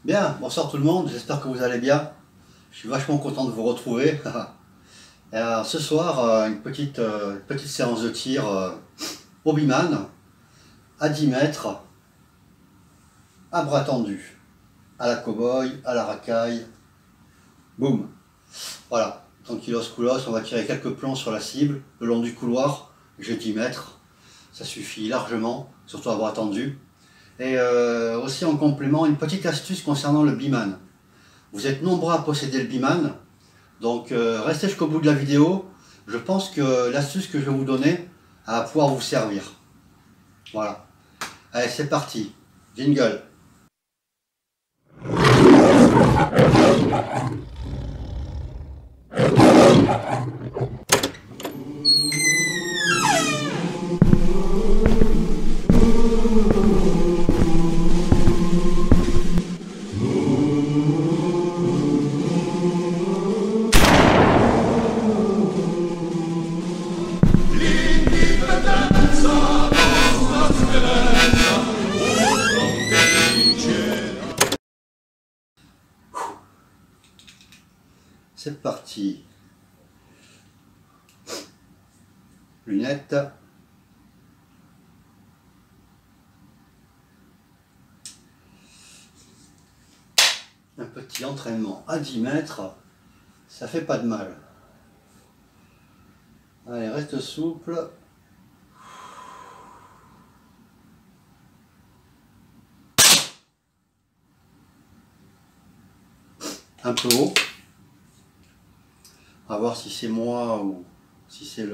Bien, bonsoir tout le monde, j'espère que vous allez bien. Je suis vachement content de vous retrouver. Et alors, ce soir, une petite séance de tir au Biman, à 10 mètres, à bras tendus, à la cow-boy, à la racaille, boum. Voilà, tranquillos coolos, on va tirer quelques plans sur la cible, le long du couloir, j'ai 10 mètres, ça suffit largement, surtout à bras tendus. Et aussi en complément, une petite astuce concernant le Biman. Vous êtes nombreux à posséder le Biman, donc restez jusqu'au bout de la vidéo. Je pense que l'astuce que je vais vous donner va pouvoir vous servir. Voilà. Allez, c'est parti. Jingle. C'est parti. Lunettes. Un petit entraînement à 10 mètres, ça fait pas de mal. Allez, reste souple. Un peu haut. On va voir si c'est moi ou si c'est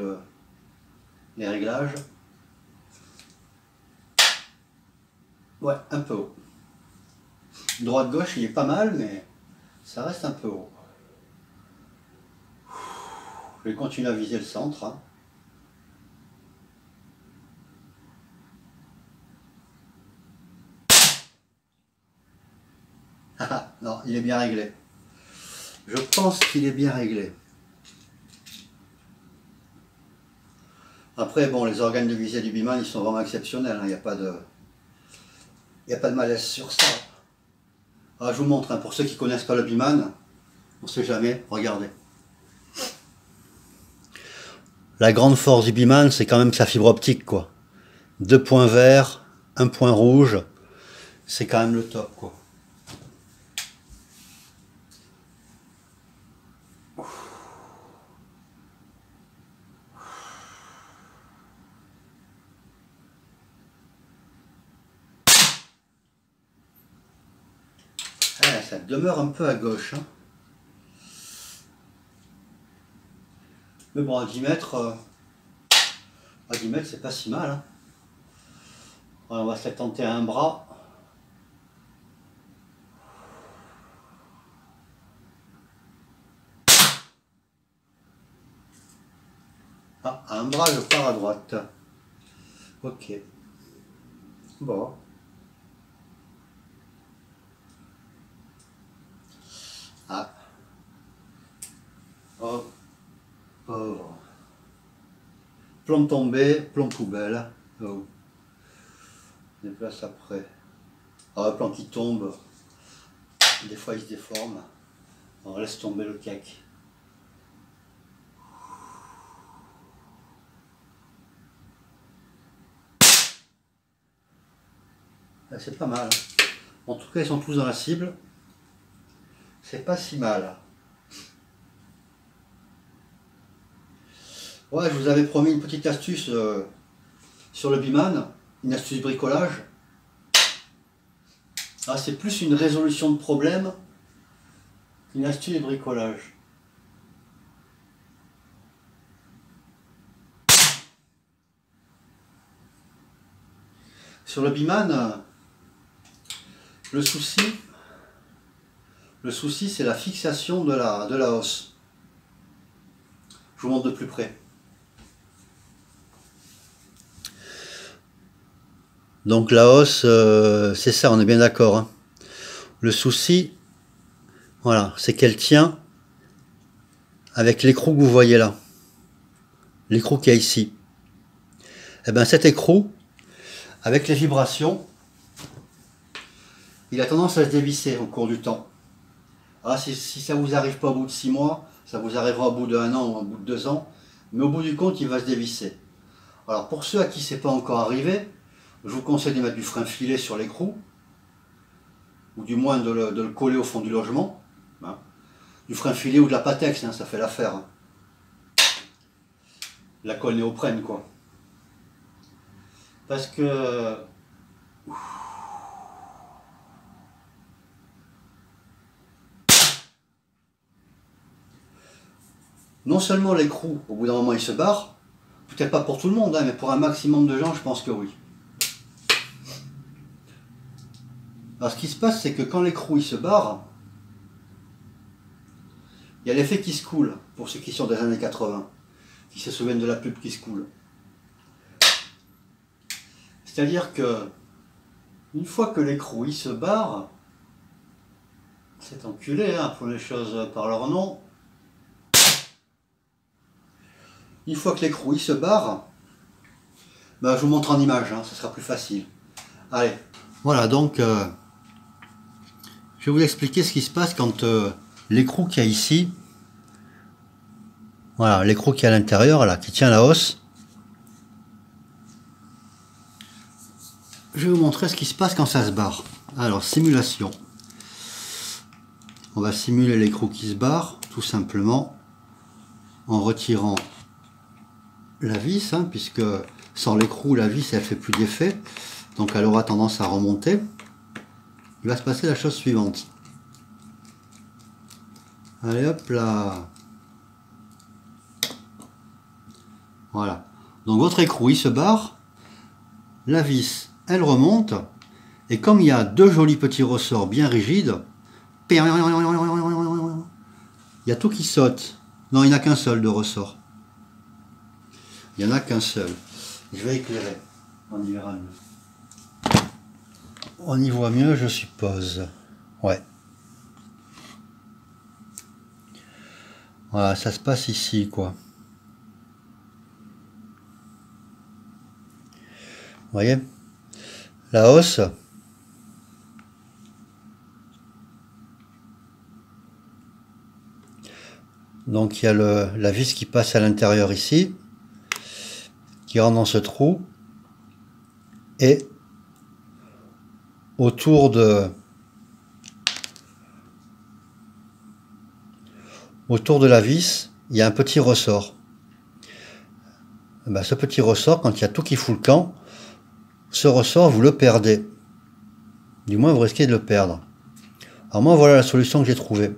les réglages. Ouais, un peu haut. Droite-gauche, il est pas mal, mais ça reste un peu haut. Je vais continuer à viser le centre. Ah, non, il est bien réglé. Je pense qu'il est bien réglé. Après, bon, les organes de visée du Biman, ils sont vraiment exceptionnels. Il n'y a pas de malaise sur ça. Alors, je vous montre, hein, pour ceux qui ne connaissent pas le Biman, on ne sait jamais, regardez. La grande force du Biman, c'est quand même sa fibre optique, quoi. 2 points verts, 1 point rouge, c'est quand même le top, quoi. Ah, ça demeure un peu à gauche, hein. Mais bon, à 10 mètres, c'est pas si mal, hein. On va se tenter à un bras. Ah, à un bras, je pars à droite. Ok. Bon. Ah. Oh. Pauvre. Plomb tombé, plomb poubelle. Oh. On déplace après. Ah, le plomb qui tombe. Des fois il se déforme. On laisse tomber le cake. Ah, c'est pas mal. En tout cas, ils sont tous dans la cible. C'est pas si mal. Ouais, je vous avais promis une petite astuce sur le Biman, une astuce bricolage. Ah, c'est plus une résolution de problème qu'une astuce de bricolage. Sur le Biman, le souci c'est la fixation de la hausse. Je vous montre de plus près. Donc la hausse, c'est ça, on est bien d'accord, hein. Le souci, voilà, c'est qu'elle tient avec l'écrou que vous voyez là. L'écrou qu'il y a ici. Et bien cet écrou, avec les vibrations, il a tendance à se dévisser au cours du temps. Alors, si ça ne vous arrive pas au bout de 6 mois, ça vous arrivera au bout de 1 an ou au bout de 2 ans, mais au bout du compte, il va se dévisser. Alors pour ceux à qui ce n'est pas encore arrivé, je vous conseille de mettre du frein filet sur l'écrou, ou du moins de le coller au fond du logement. Hein. Du frein filet ou de la Patex, hein, ça fait l'affaire. Hein. La colle néoprène, quoi. Parce que... non seulement l'écrou, au bout d'un moment, il se barre, peut-être pas pour tout le monde, hein, mais pour un maximum de gens, je pense que oui. Alors ce qui se passe, c'est que quand l'écrou il se barre, il y a l'effet qui se coule, pour ceux qui sont des années 80, qui se souviennent de la pub qui se coule. C'est-à-dire que, une fois que l'écrou il se barre, c'est enculé, hein, pour les choses par leur nom, une fois que l'écrou il se barre, ben, je vous montre en image, hein, ça sera plus facile. Allez, voilà donc, je vais vous expliquer ce qui se passe quand l'écrou qu'il y a ici, voilà, l'écrou qui est à l'intérieur, là, qui tient la hausse. Je vais vous montrer ce qui se passe quand ça se barre. Alors, simulation. On va simuler l'écrou qui se barre, tout simplement, en retirant la vis, hein, puisque sans l'écrou, la vis, elle fait plus d'effet. Donc, elle aura tendance à remonter. Il va se passer la chose suivante. Allez, hop là. Voilà. Donc, votre écrou, il se barre. La vis, elle remonte. Et comme il y a deux jolis petits ressorts bien rigides, il y a tout qui saute. Non, il n'y en a qu'un seul de ressort. Il n'y en a qu'un seul. Je vais éclairer. On y verra mieux. On y voit mieux, je suppose. Ouais. Voilà, ça se passe ici, quoi. Vous voyez? La hausse. Donc il y a la vis qui passe à l'intérieur ici, qui rentre dans ce trou, et autour de la vis, il y a un petit ressort. Ben, ce petit ressort, quand il y a tout qui fout le camp, ce ressort, vous le perdez. Du moins, vous risquez de le perdre. Alors moi, voilà la solution que j'ai trouvée.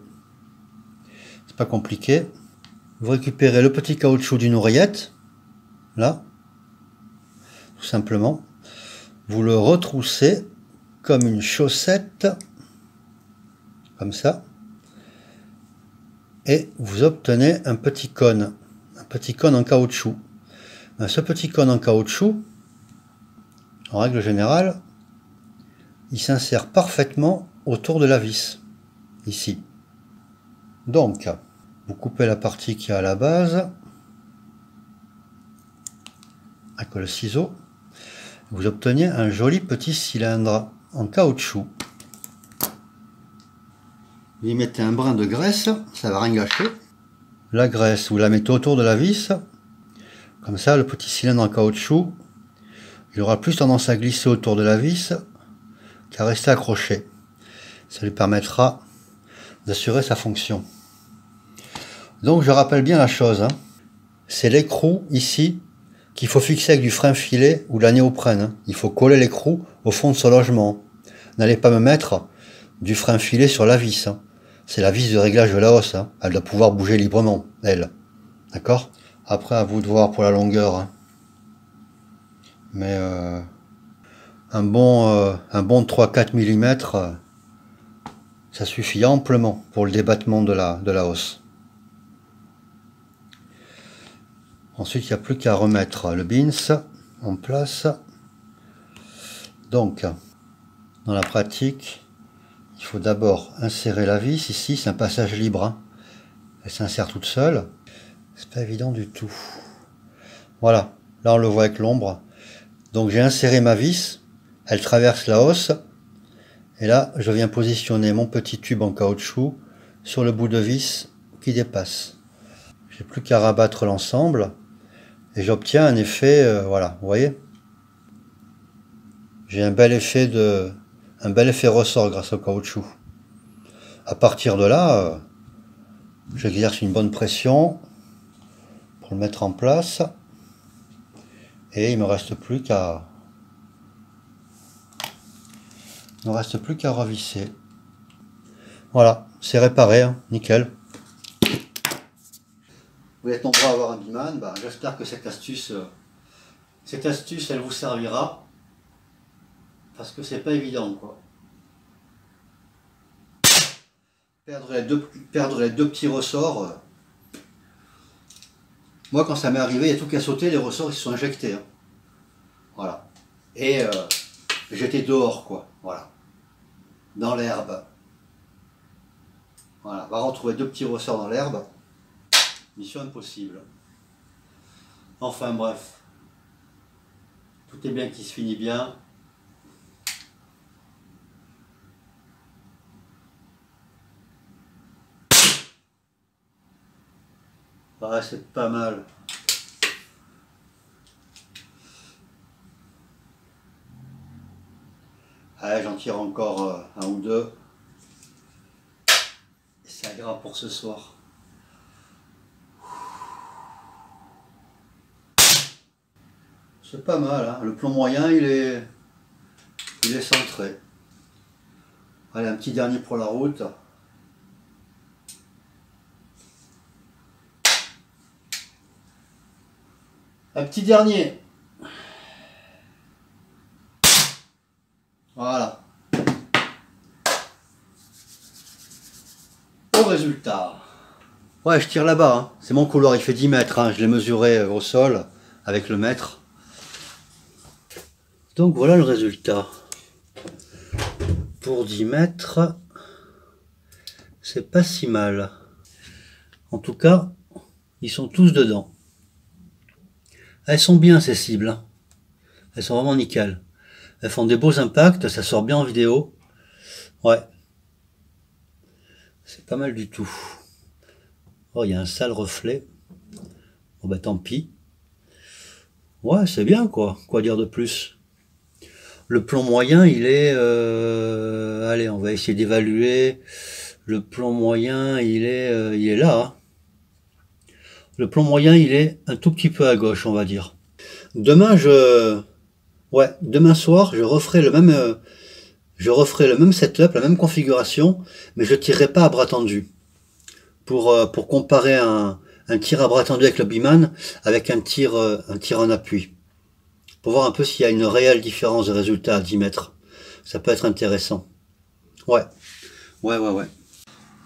C'est pas compliqué. Vous récupérez le petit caoutchouc d'une oreillette, là, tout simplement. Vous le retroussez comme une chaussette, comme ça, et vous obtenez un petit cône en caoutchouc. Ce petit cône en caoutchouc, en règle générale, il s'insère parfaitement autour de la vis, ici. Donc, vous coupez la partie qui est à la base, avec le ciseau, vous obtenez un joli petit cylindre en caoutchouc. Vous y mettez un brin de graisse, ça va rien gâcher. La graisse, vous la mettez autour de la vis, comme ça le petit cylindre en caoutchouc, il aura plus tendance à glisser autour de la vis qu'à rester accroché. Ça lui permettra d'assurer sa fonction. Donc je rappelle bien la chose, hein. C'est l'écrou ici qu'il faut fixer avec du frein filet ou de la néoprène. Hein. Il faut coller l'écrou au fond de ce logement. N'allez pas me mettre du frein filet sur la vis. Hein. C'est la vis de réglage de la hausse. Hein. Elle doit pouvoir bouger librement, elle. D'accord? Après, à vous de voir pour la longueur. Hein. Mais un bon de 3-4 mm, ça suffit amplement pour le débattement de la hausse. Ensuite, il n'y a plus qu'à remettre le bins en place. Donc, dans la pratique, il faut d'abord insérer la vis. Ici, c'est un passage libre. Hein. Elle s'insère toute seule. C'est pas évident du tout. Voilà, là on le voit avec l'ombre. Donc j'ai inséré ma vis. Elle traverse la hausse. Et là, je viens positionner mon petit tube en caoutchouc sur le bout de vis qui dépasse. J'ai plus qu'à rabattre l'ensemble et j'obtiens un effet, voilà, vous voyez. J'ai un bel effet ressort grâce au caoutchouc. À partir de là, j'exerce une bonne pression pour le mettre en place et il me reste plus qu'à revisser. Voilà, c'est réparé, hein, nickel. Vous êtes nombreux à avoir un Biman, j'espère que cette astuce elle vous servira, parce que c'est pas évident, quoi. Perdre les deux petits ressorts. Moi, quand ça m'est arrivé, il y a tout qu'à sauter, les ressorts ils se sont injectés. Hein. Voilà. Et j'étais dehors, quoi. Voilà. Dans l'herbe. Voilà. On va retrouver deux petits ressorts dans l'herbe. Mission impossible. Enfin bref. Tout est bien qui se finit bien. Ouais, c'est pas mal. Allez, j'en tire encore un ou deux. Et ça ira pour ce soir. C'est pas mal, hein. Le plomb moyen il est centré. Allez, un petit dernier pour la route. Un petit dernier. Voilà. Au résultat. Ouais, je tire là-bas. Hein. C'est mon couloir, il fait 10 mètres. Hein. Je l'ai mesuré au sol avec le mètre. Donc voilà le résultat. Pour 10 mètres, c'est pas si mal. En tout cas, ils sont tous dedans. Elles sont bien ces cibles. Hein. Elles sont vraiment nickel. Elles font des beaux impacts, ça sort bien en vidéo. Ouais. C'est pas mal du tout. Oh, il y a un sale reflet. Bon bah tant pis. Ouais, c'est bien quoi. Quoi dire de plus? Le plomb moyen, il est... Allez, on va essayer d'évaluer. Le plomb moyen, il est là. Hein. Le plomb moyen, il est un tout petit peu à gauche, on va dire. Demain, demain soir, je referai le même setup, la même configuration, mais je tirerai pas à bras tendus. Pour comparer un tir à bras tendus avec le Biman avec un tir en appui. Pour voir un peu s'il y a une réelle différence de résultat à 10 mètres. Ça peut être intéressant. Ouais.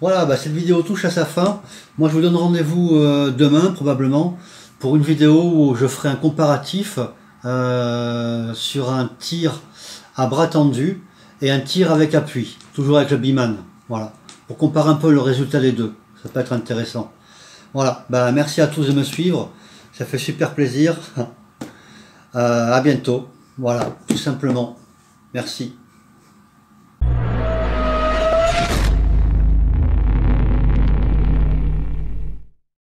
Voilà, cette vidéo touche à sa fin. Moi, je vous donne rendez-vous demain, probablement, pour une vidéo où je ferai un comparatif sur un tir à bras tendus et un tir avec appui, toujours avec le Biman. Voilà, pour comparer un peu le résultat des deux. Ça peut être intéressant. Voilà, merci à tous de me suivre. Ça fait super plaisir. À bientôt. Voilà, tout simplement. Merci.